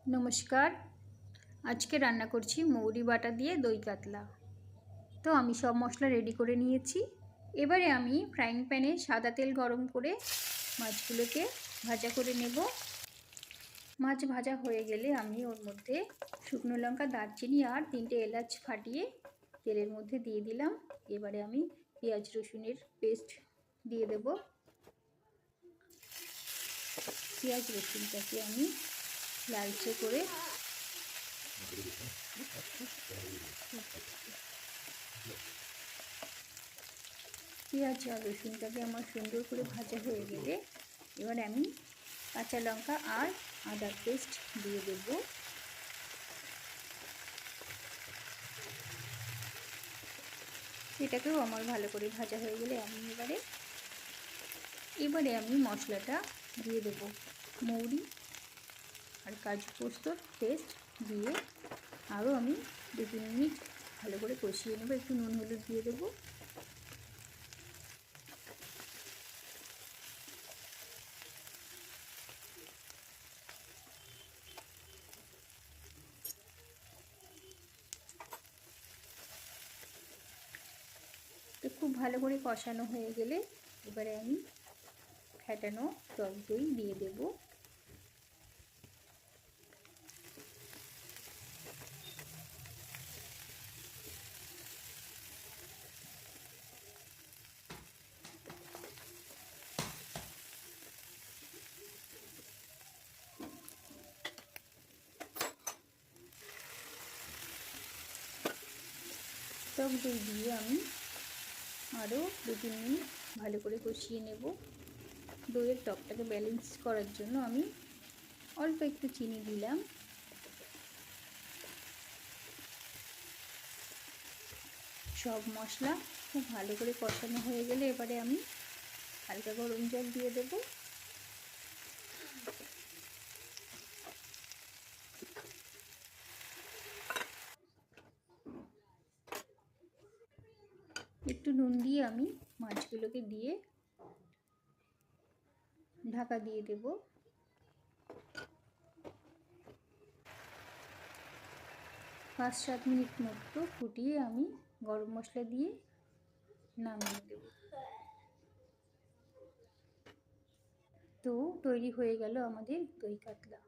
নমস্কার। আজকে রান্না করছি মৌরি বাটা দিয়ে দই কাতলা। তো আমি সব মশলা রেডি করে নিয়েছি। এবারে আমি ফ্রাইং প্যানে সাদা তেল গরম করে মাছগুলোকে ভাজা করে নেব। মাছ ভাজা হয়ে গেলে আমি ওর মধ্যে শুকনো লঙ্কা, দারচিনি আর 3টে এলাচ ফাটিয়ে তেলের মধ্যে দিয়ে দিলাম। এবারে আমি পেঁয়াজ রসুনের পেস্ট দিয়ে দেব। পেঁয়াজ রসুনটাকে আমি লালচে করে পেঁয়াজ আর রসুনটাকে আমার সুন্দর করে ভাজা হয়ে গেলে এবারে আমি কাঁচা লঙ্কা আর আদার পেস্ট দিয়ে দেব। সেটাকেও আমার ভালো করে ভাজা হয়ে গেলে আমি এবারে আমি মশলাটা দিয়ে দেব। মৌরি আর কাজু পোস্তর পেস্ট দিয়ে আরও আমি 2-3 মিনিট ভালো করে কষিয়ে নেব। একটু নুন হলুদ দিয়ে দেবো। তো খুব ভালো করে কষানো হয়ে গেলে এবারে আমি ফ্যাটানো টক দই দিয়ে দেব। টক দই দিয়ে আমি আরও 2-3 মিনিট ভালো করে কষিয়ে নেব। দইয়ের টকটাকে ব্যালেন্স করার জন্য আমি অল্প একটু চিনি দিলাম। সব মশলা খুব ভালো করে কষানো হয়ে গেলে এবারে আমি হালকা গরম জল দিয়ে দেব। একটু নুন দিয়ে আমি মাছগুলোকে দিয়ে ঢাকা দিয়ে দেব। 5-7 মিনিট মতো ফুটিয়ে আমি গরম মশলা দিয়ে নামিয়ে দেব। তো তৈরি হয়ে গেল আমাদের দই কাতলা।